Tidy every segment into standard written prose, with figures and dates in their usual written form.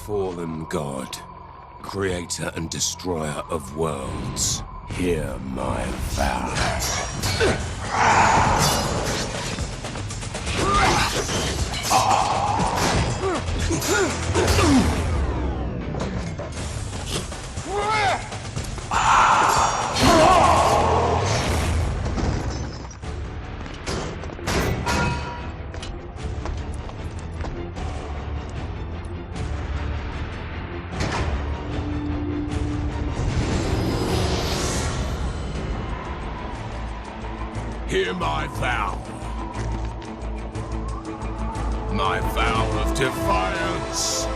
fallen god, creator and destroyer of worlds, hear my vow. Hear my vow. My vow of defiance.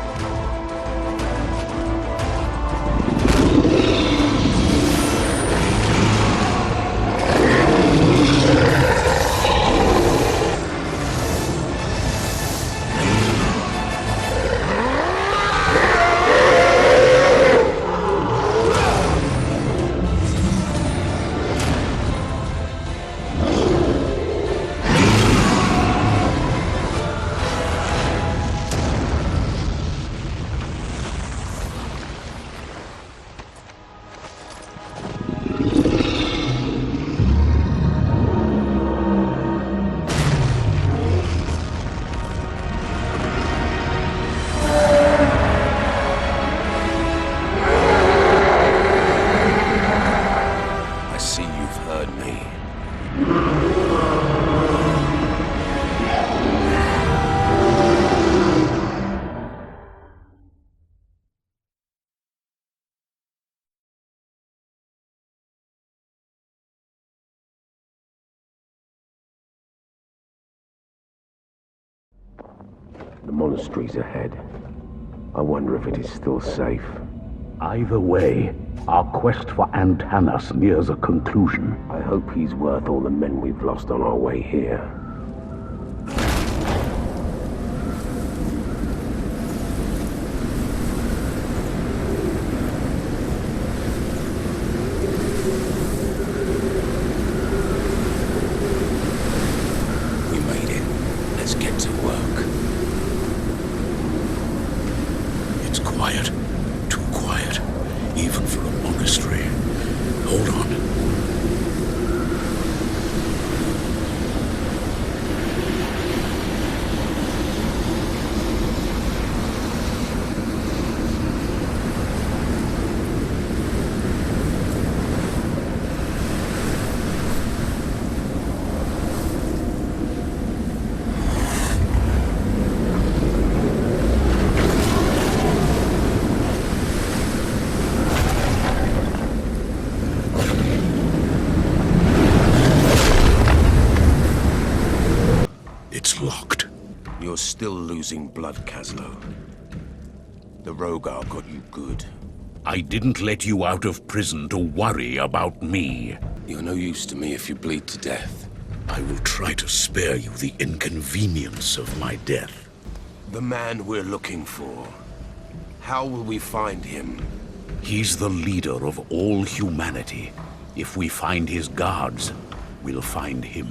The monastery's ahead. I wonder if it is still safe. Either way, our quest for Antanas nears a conclusion. I hope he's worth all the men we've lost on our way here. We made it. Let's get to work. It's quiet. Too quiet. Even for a monastery. Hold on. It's locked. You're still losing blood, Kaslo. The Rogar got you good. I didn't let you out of prison to worry about me. You're no use to me if you bleed to death. I will try to spare you the inconvenience of my death. The man we're looking for. How will we find him? He's the leader of all humanity. If we find his guards, we'll find him.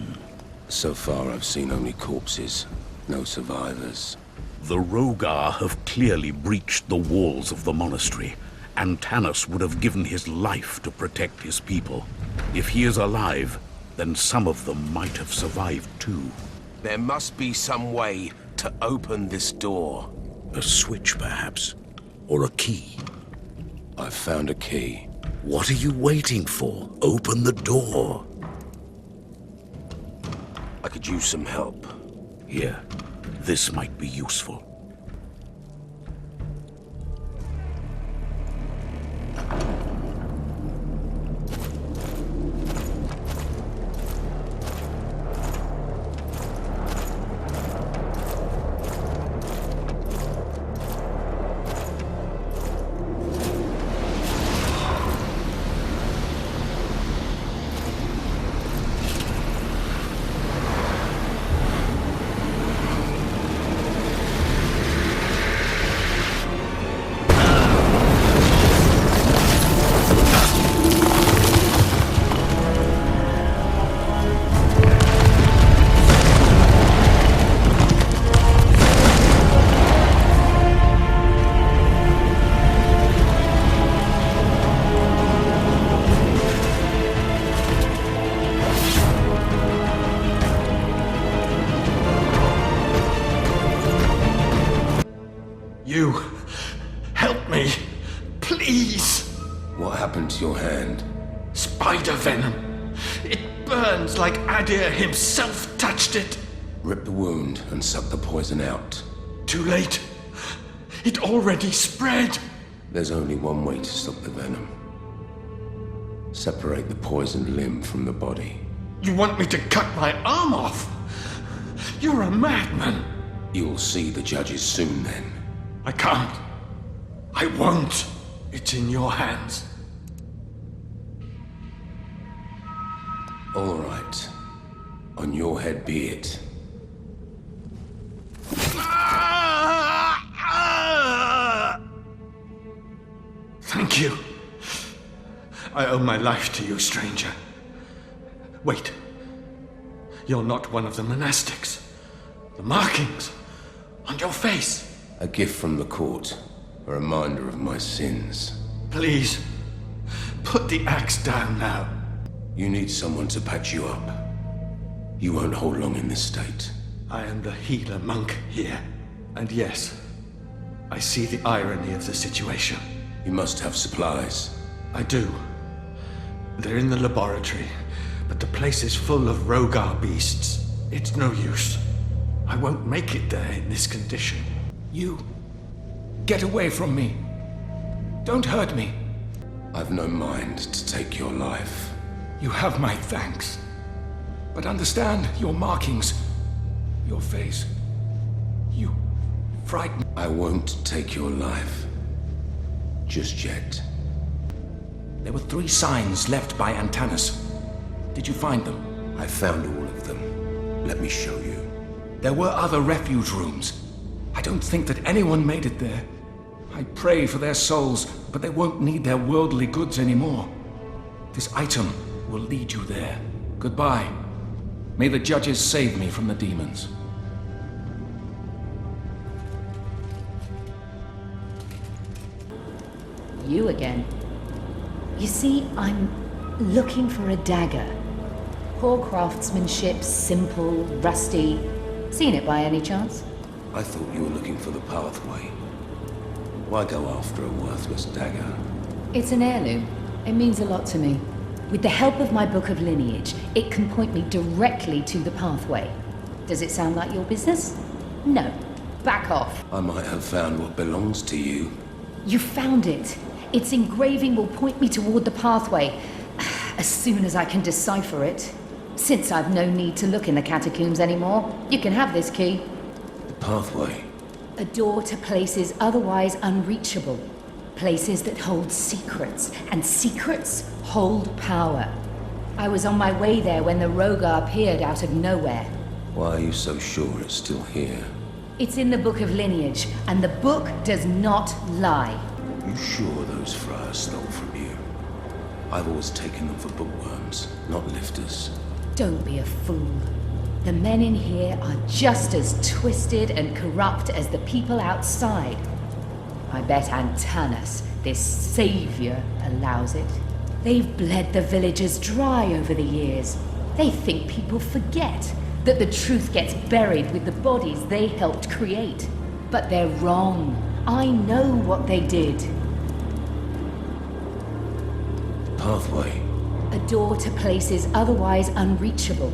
So far, I've seen only corpses. No survivors. The Rogar have clearly breached the walls of the monastery. Antanas would have given his life to protect his people. If he is alive, then some of them might have survived too. There must be some way to open this door. A switch, perhaps? Or a key? I've found a key. What are you waiting for? Open the door. I could use some help. Here, this might be useful. You... help me. Please. What happened to your hand? Spider venom. It burns like Adir himself touched it. Rip the wound and suck the poison out. Too late. It already spread. There's only one way to stop the venom. Separate the poisoned limb from the body. You want me to cut my arm off? You're a madman. You'll see the judges soon then. I can't. I won't. It's in your hands. All right. On your head be it. Thank you. I owe my life to you, stranger. Wait. You're not one of the monastics. The markings on your face. A gift from the court. A reminder of my sins. Please, put the axe down now. You need someone to patch you up. You won't hold long in this state. I am the healer monk here. And yes, I see the irony of the situation. You must have supplies. I do. They're in the laboratory, but the place is full of Rogar beasts. It's no use. I won't make it there in this condition. You... get away from me. Don't hurt me. I've no mind to take your life. You have my thanks. But understand your markings, your face. You frighten. I won't take your life. Just yet. There were 3 signs left by Antanas. Did you find them? I found all of them. Let me show you. There were other refuge rooms. I don't think that anyone made it there. I pray for their souls, but they won't need their worldly goods anymore. This item will lead you there. Goodbye. May the judges save me from the demons. You again. You see, I'm looking for a dagger. Poor craftsmanship, simple, rusty. Seen it by any chance? I thought you were looking for the pathway. Why go after a worthless dagger? It's an heirloom. It means a lot to me. With the help of my book of lineage, it can point me directly to the pathway. Does it sound like your business? No. Back off. I might have found what belongs to you. You found it. Its engraving will point me toward the pathway, as soon as I can decipher it. Since I've no need to look in the catacombs anymore, you can have this key. The pathway. A door to places otherwise unreachable. Places that hold secrets, and secrets hold power. I was on my way there when the Rogar appeared out of nowhere. Why are you so sure it's still here? It's in the Book of Lineage, and the book does not lie. You sure those friars stole from you? I've always taken them for bookworms, not lifters. Don't be a fool. The men in here are just as twisted and corrupt as the people outside. I bet Antanas, this savior, allows it. They've bled the villagers dry over the years. They think people forget that the truth gets buried with the bodies they helped create. But they're wrong. I know what they did. Pathway. A door to places otherwise unreachable.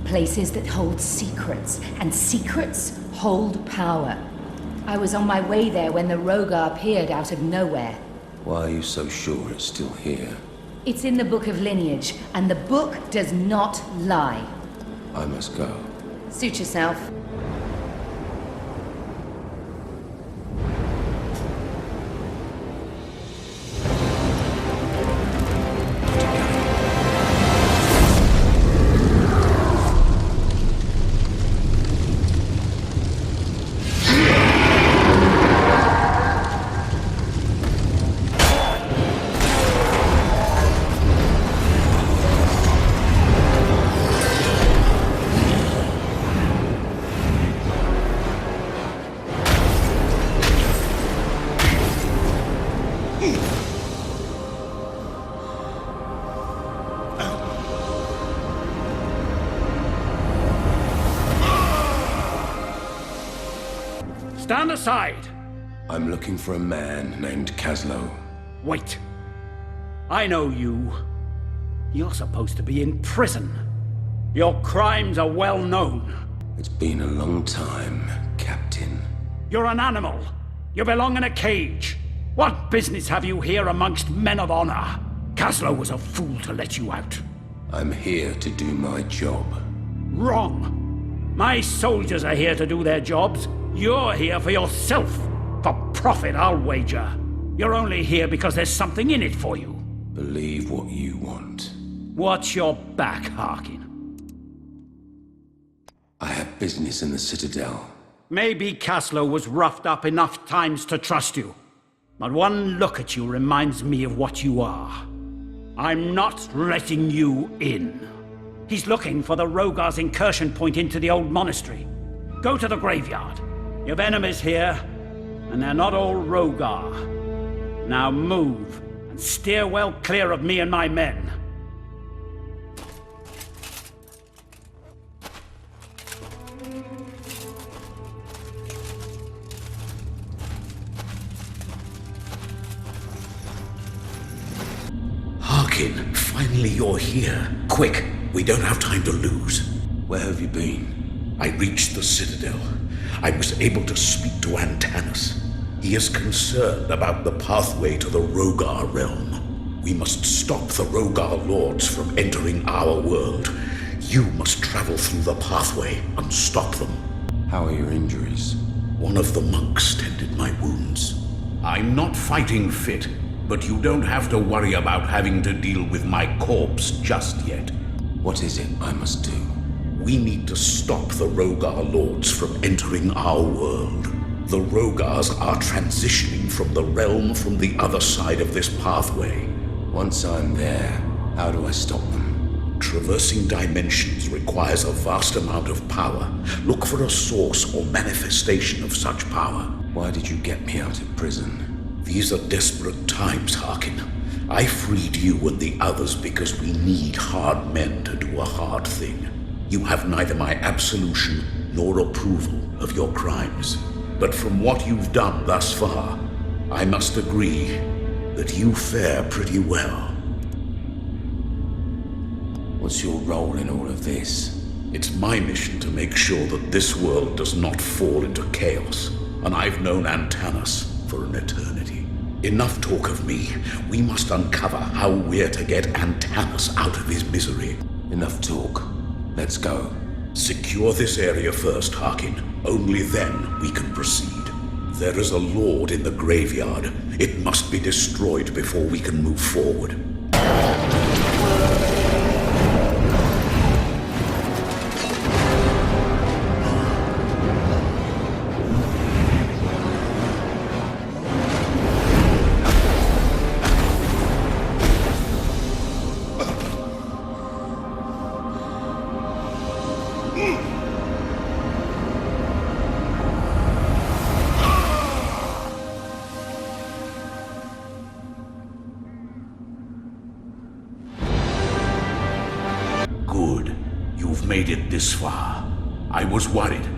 Places that hold secrets, and secrets hold power. I was on my way there when the Rogar appeared out of nowhere. Why are you so sure it's still here? It's in the Book of Lineage, and the book does not lie. I must go. Suit yourself. Stand aside! I'm looking for a man named Kaslo. Wait. I know you. You're supposed to be in prison. Your crimes are well known. It's been a long time, Captain. You're an animal. You belong in a cage. What business have you here amongst men of honor? Kaslo was a fool to let you out. I'm here to do my job. Wrong. My soldiers are here to do their jobs. You're here for yourself. For profit, I'll wager. You're only here because there's something in it for you. Believe what you want. Watch your back, Harkin. I have business in the Citadel. Maybe Kaslo was roughed up enough times to trust you. But one look at you reminds me of what you are. I'm not letting you in. He's looking for the Rogar's incursion point into the old monastery. Go to the graveyard. You've enemies here, and they're not all Rogar. Now move, and steer well clear of me and my men. Harkin, finally you're here. Quick, we don't have time to lose. Where have you been? I reached the Citadel. I was able to speak to Antanas. He is concerned about the pathway to the Rogar realm. We must stop the Rogar lords from entering our world. You must travel through the pathway and stop them. How are your injuries? One of the monks tended my wounds. I'm not fighting fit, but you don't have to worry about having to deal with my corpse just yet. What is it I must do? We need to stop the Rogar lords from entering our world. The Rogars are transitioning from the realm from the other side of this pathway. Once I'm there, how do I stop them? Traversing dimensions requires a vast amount of power. Look for a source or manifestation of such power. Why did you get me out of prison? These are desperate times, Harkin. I freed you and the others because we need hard men to do a hard thing. You have neither my absolution nor approval of your crimes. But from what you've done thus far, I must agree that you fare pretty well. What's your role in all of this? It's my mission to make sure that this world does not fall into chaos, and I've known Antanas for an eternity. Enough talk of me. We must uncover how we're to get Antanas out of his misery. Enough talk. Let's go. Secure this area first, Harkin. Only then we can proceed. There is a lord in the graveyard. It must be destroyed before we can move forward. Good. You've made it this far. I was worried,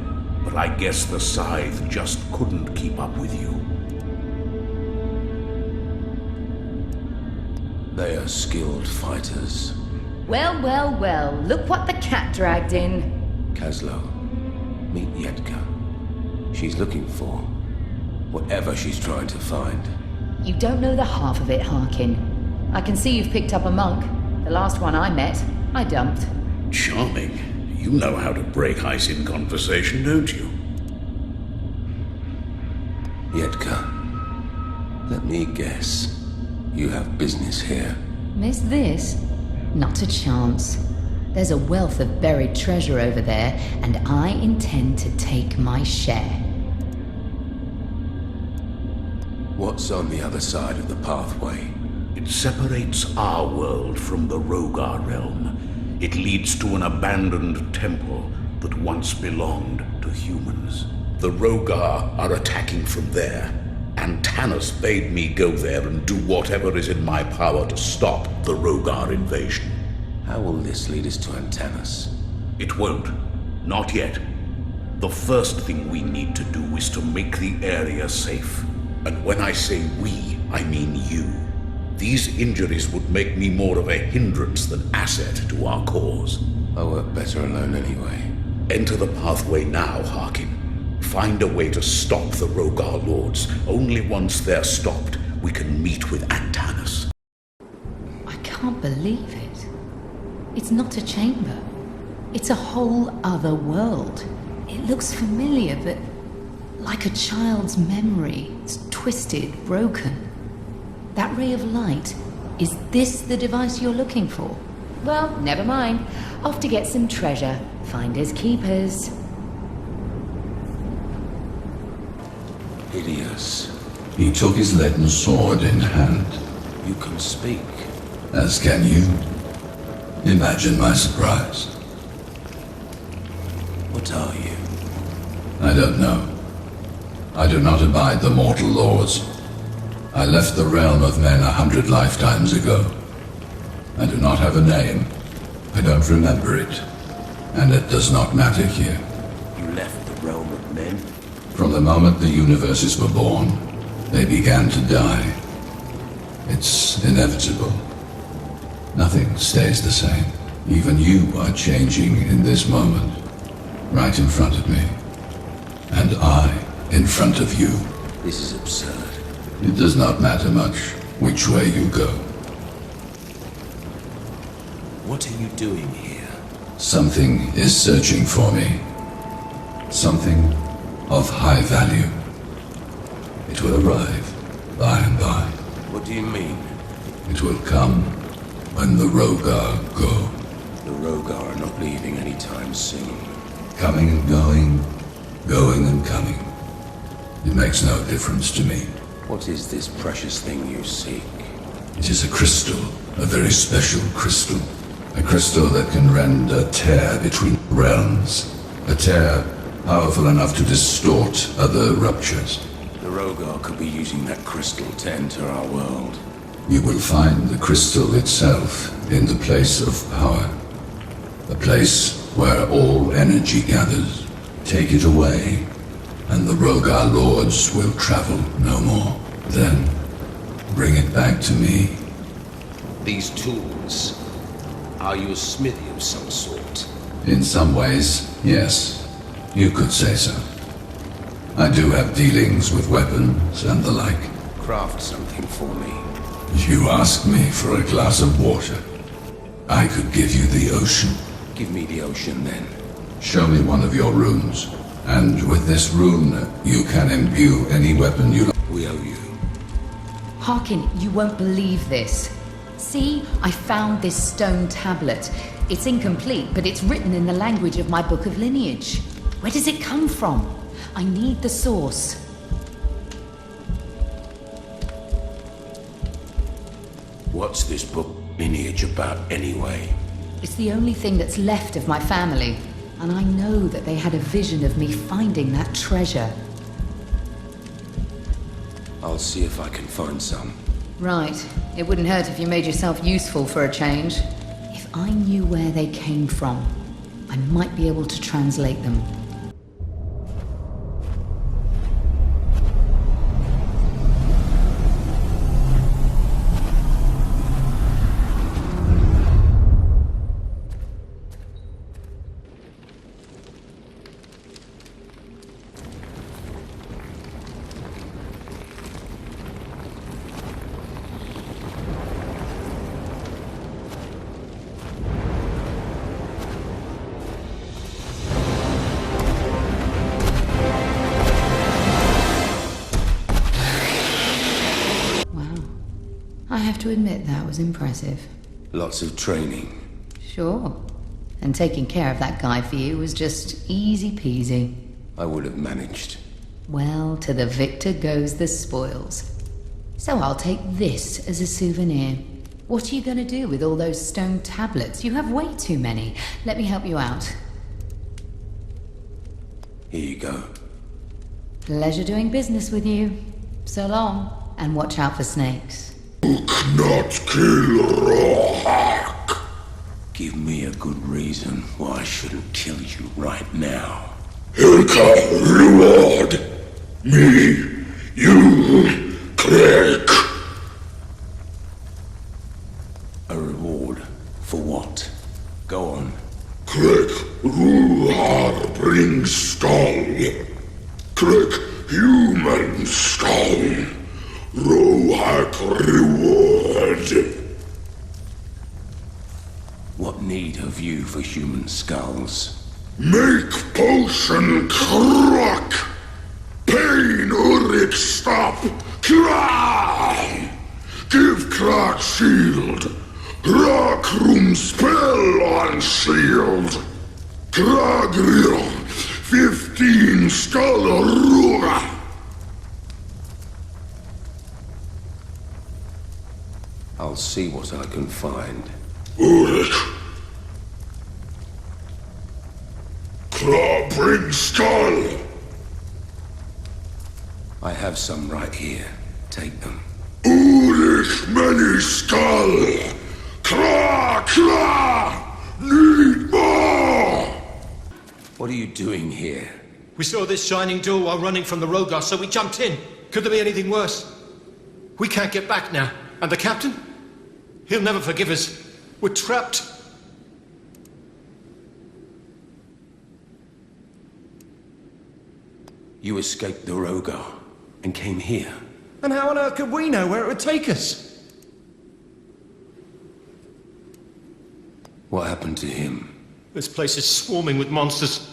but I guess the Scythe just couldn't keep up with you. They are skilled fighters. Well, well, well, look what the cat dragged in. Kaslo, meet Yetka. She's looking for whatever she's trying to find. You don't know the half of it, Harkin. I can see you've picked up a monk. The last one I met, I dumped. Charming. You know how to break ice in conversation, don't you? Yetka, let me guess. You have business here. Miss this? Not a chance. There's a wealth of buried treasure over there, and I intend to take my share. What's on the other side of the pathway? It separates our world from the Rogar realm. It leads to an abandoned temple that once belonged to humans. The Rogar are attacking from there. Antanas bade me go there and do whatever is in my power to stop the Rogar invasion. How will this lead us to Antanas? It won't. Not yet. The first thing we need to do is to make the area safe. And when I say we, I mean you. These injuries would make me more of a hindrance than asset to our cause. I work better alone anyway. Enter the pathway now, Harkin. Find a way to stop the Rogar Lords. Only once they're stopped, we can meet with Antanas. I can't believe it. It's not a chamber. It's a whole other world. It looks familiar, but like a child's memory. It's twisted, broken. That ray of light, is this the device you're looking for? Well, never mind. Off to get some treasure. Finders keepers. Hideous. He took his leaden sword in hand. You can speak. As can you. Imagine my surprise. What are you? I don't know. I do not abide the mortal laws. I left the realm of men 100 lifetimes ago. I do not have a name. I don't remember it. And it does not matter here. You left the realm of men? From the moment the universes were born, they began to die. It's inevitable. Nothing stays the same. Even you are changing in this moment, right in front of me. And I in front of you. This is absurd. It does not matter much which way you go. What are you doing here? Something is searching for me. Something of high value. It will arrive by and by. What do you mean? It will come when the Rogar go. The Rogar are not leaving anytime soon. Coming and going, going and coming. It makes no difference to me. What is this precious thing you seek? It is a crystal, a very special crystal. A crystal that can rend a tear between realms. A tear powerful enough to distort other ruptures. The Rogar could be using that crystal to enter our world. You will find the crystal itself in the place of power. A place where all energy gathers. Take it away, and the Rogar Lords will travel no more. Then, bring it back to me. These tools, are you a smithy of some sort? In some ways, yes. You could say so. I do have dealings with weapons and the like. Craft something for me. You asked me for a glass of water. I could give you the ocean. Give me the ocean then. Show me one of your runes. And with this rune, you can imbue any weapon you like. We owe you. Harkin, you won't believe this. See, I found this stone tablet. It's incomplete, but it's written in the language of my book of lineage. Where does it come from? I need the source. What's this book lineage about anyway? It's the only thing that's left of my family, and I know that they had a vision of me finding that treasure. I'll see if I can find some. Right. It wouldn't hurt if you made yourself useful for a change. If I knew where they came from, I might be able to translate them. I have to admit that was impressive. Lots of training. Sure. And taking care of that guy for you was just easy peasy. I would have managed. Well, to the victor goes the spoils. So I'll take this as a souvenir. What are you going to do with all those stone tablets? You have way too many. Let me help you out. Here you go. Pleasure doing business with you. So long, and watch out for snakes. Not kill Rohak. Give me a good reason why I shouldn't kill you right now. Hilka reward. Me, You, Craig. A reward? For what? Go on. Craig Ruhar brings skull. Craig human skull. Rohak reward. What need have you for human skulls? Make potion crack. Pain Urik stop. Cry. Give crack shield. Crack room spell on shield. Crack real. 15 skull ruga. I'll see what I can find. Urik. Claw bring skull. I have some right here. Take them. Urik many skull. Claw. Need more. What are you doing here? We saw this shining door while running from the Rogar, so we jumped in. Could there be anything worse? We can't get back now. And the captain? He'll never forgive us. We're trapped. You escaped the Rogar and came here. And how on earth could we know where it would take us? What happened to him? This place is swarming with monsters.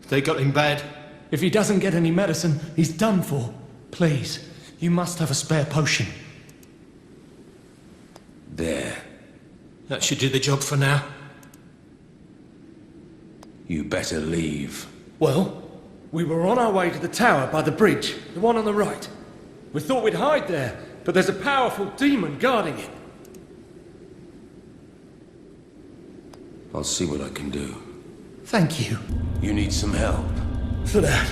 They got him bad. If he doesn't get any medicine, he's done for. Please, you must have a spare potion. There. That should do the job for now. You better leave. Well, we were on our way to the tower by the bridge, the one on the right. We thought we'd hide there, but there's a powerful demon guarding it. I'll see what I can do. Thank you. You need some help. For that,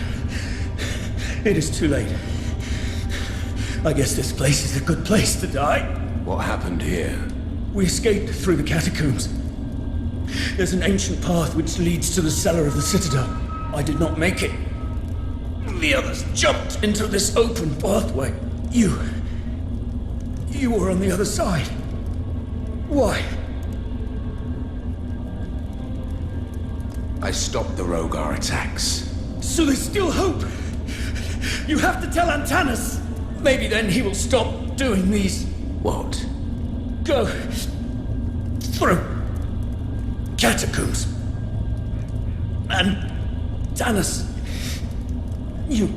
it is too late. I guess this place is a good place to die. What happened here? We escaped through the catacombs. There's an ancient path which leads to the cellar of the Citadel. I did not make it. The others jumped into this open pathway. You were on the other side. Why? I stopped the Rogar attacks. So there's still hope. You have to tell Antanas. Maybe then he will stop doing these. What? Go through catacombs. And Tanis, you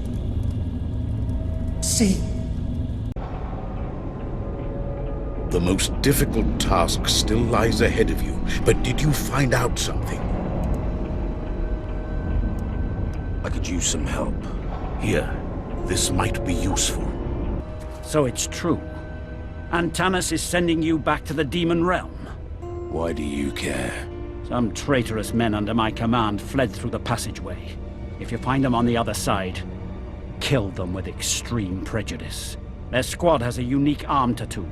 see. The most difficult task still lies ahead of you, but did you find out something? I could use some help. Here, this might be useful. So it's true. Antanas is sending you back to the demon realm. Why do you care? Some traitorous men under my command fled through the passageway. If you find them on the other side, kill them with extreme prejudice. Their squad has a unique arm tattoo.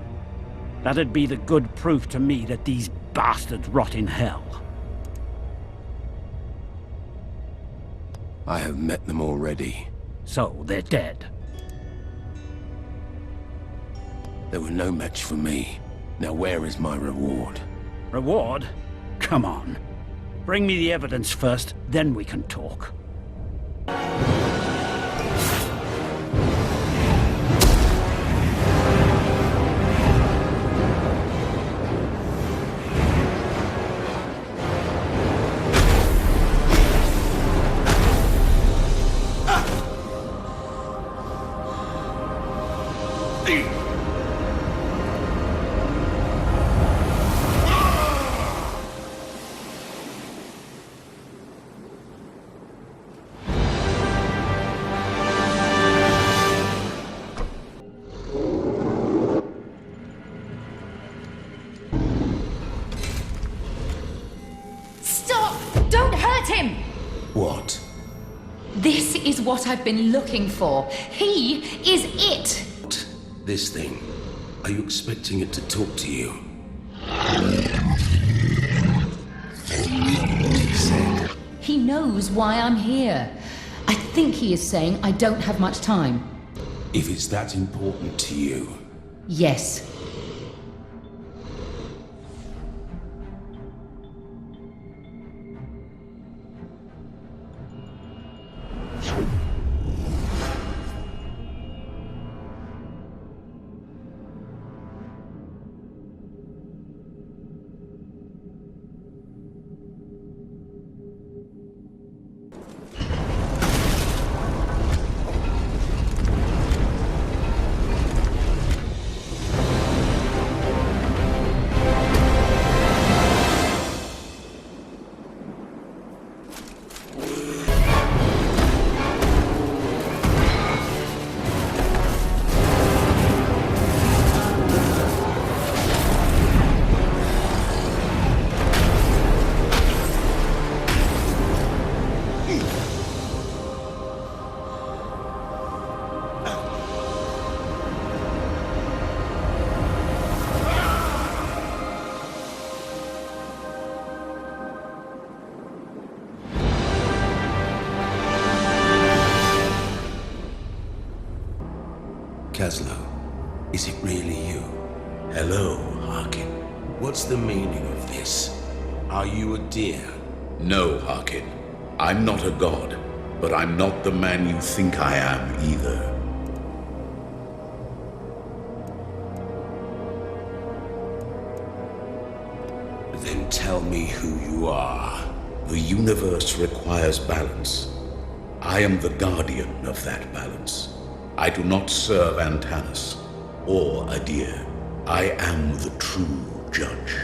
That'd be the good proof to me that these bastards rot in hell. I have met them already. So they're dead. They were no match for me. Now where is my reward? Reward? Come on. Bring me the evidence first, then we can talk. What? This is what I've been looking for. He is it! This thing. Are you expecting it to talk to you? He said. He knows why I'm here. I think he is saying I don't have much time. If it's that important to you. Yes. Caslow, is it really you? Hello, Harkin. What's the meaning of this? Are you a deer? No, Harkin. I'm not a god, but I'm not the man you think I am either. Then tell me who you are. The universe requires balance. I am the guardian of that balance. I do not serve Antanas or Adir. I am the true judge.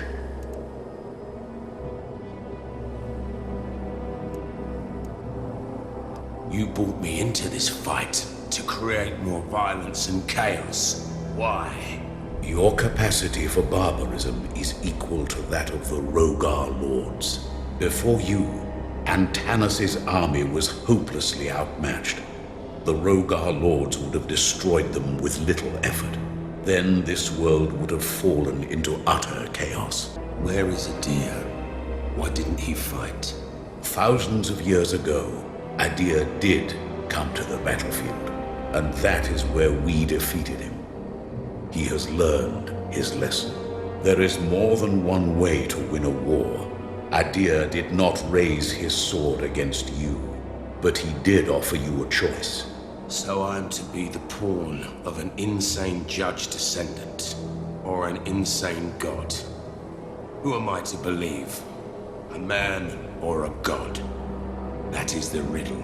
You brought me into this fight to create more violence and chaos. Why? Your capacity for barbarism is equal to that of the Rogar Lords. Before you, Antanas' army was hopelessly outmatched. The Rogar Lords would have destroyed them with little effort. Then this world would have fallen into utter chaos. Where is Adir? Why didn't he fight? Thousands of years ago, Adir did come to the battlefield, and that is where we defeated him. He has learned his lesson. There is more than one way to win a war. Adir did not raise his sword against you, but he did offer you a choice. So I'm to be the pawn of an insane judge descendant, or an insane god? Who am I to believe? A man or a god? That is the riddle.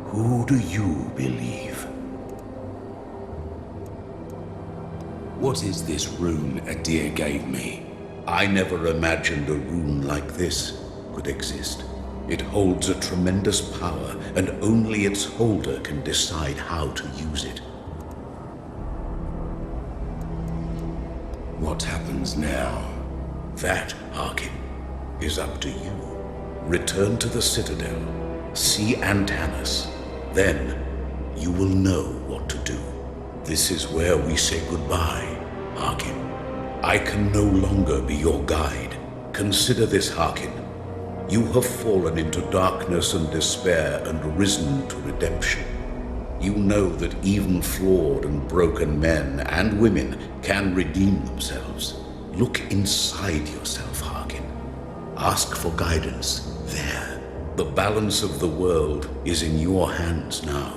Who do you believe? What is this rune Adir gave me? I never imagined a rune like this could exist. It holds a tremendous power, and only its holder can decide how to use it. What happens now? That, Harkin, is up to you. Return to the Citadel, see Antanas, then you will know what to do. This is where we say goodbye, Harkin. I can no longer be your guide. Consider this, Harkin. You have fallen into darkness and despair and risen to redemption. You know that even flawed and broken men and women can redeem themselves. Look inside yourself, Harkin. Ask for guidance there. The balance of the world is in your hands now.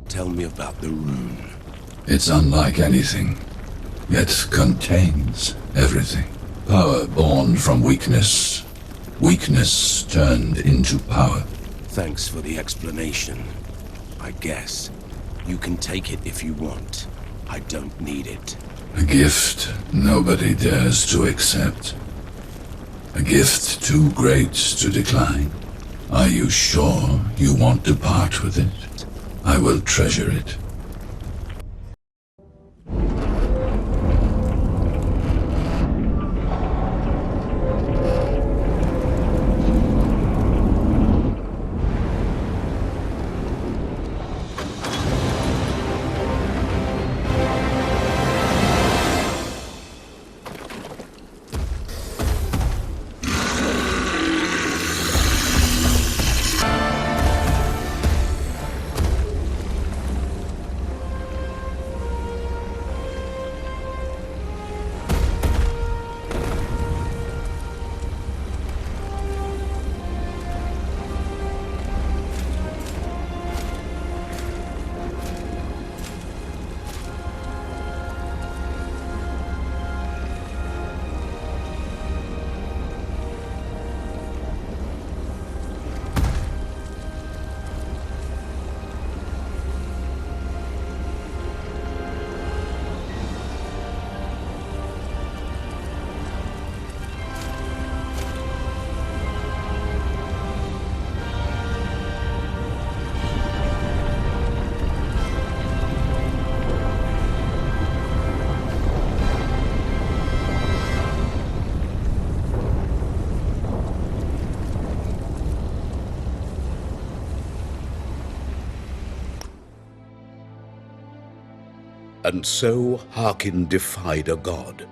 Tell me about the rune. It's unlike anything, yet contains everything. Power born from weakness. Weakness turned into power. Thanks for the explanation, I guess. You can take it if you want. I don't need it. A gift nobody dares to accept. A gift too great to decline. Are you sure you want to part with it? I will treasure it. And so Harkin defied a god.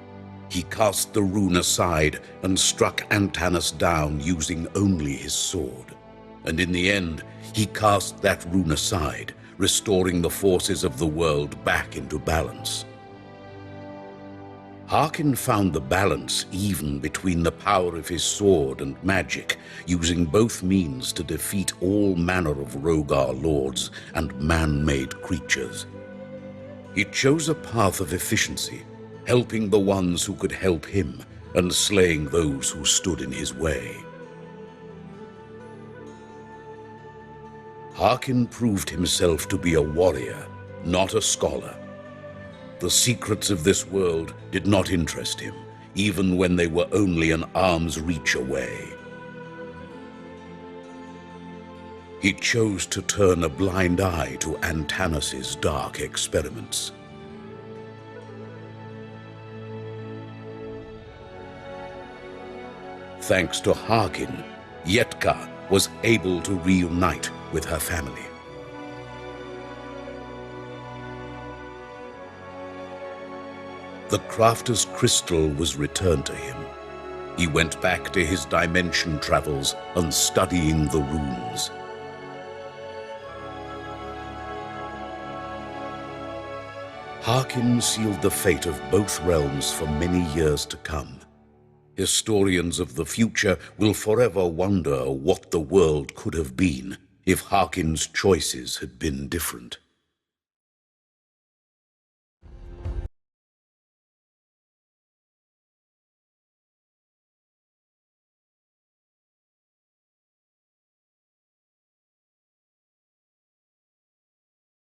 He cast the rune aside and struck Antanas down using only his sword. And in the end, he cast that rune aside, restoring the forces of the world back into balance. Harkin found the balance even between the power of his sword and magic, using both means to defeat all manner of Rogar lords and man-made creatures. He chose a path of efficiency, helping the ones who could help him and slaying those who stood in his way. Harkin proved himself to be a warrior, not a scholar. The secrets of this world did not interest him, even when they were only an arm's reach away. He chose to turn a blind eye to Antanas' dark experiments. Thanks to Harkin, Yetka was able to reunite with her family. The Crafter's crystal was returned to him. He went back to his dimension travels and studying the runes. Harkin sealed the fate of both realms for many years to come. Historians of the future will forever wonder what the world could have been if Harkin's choices had been different.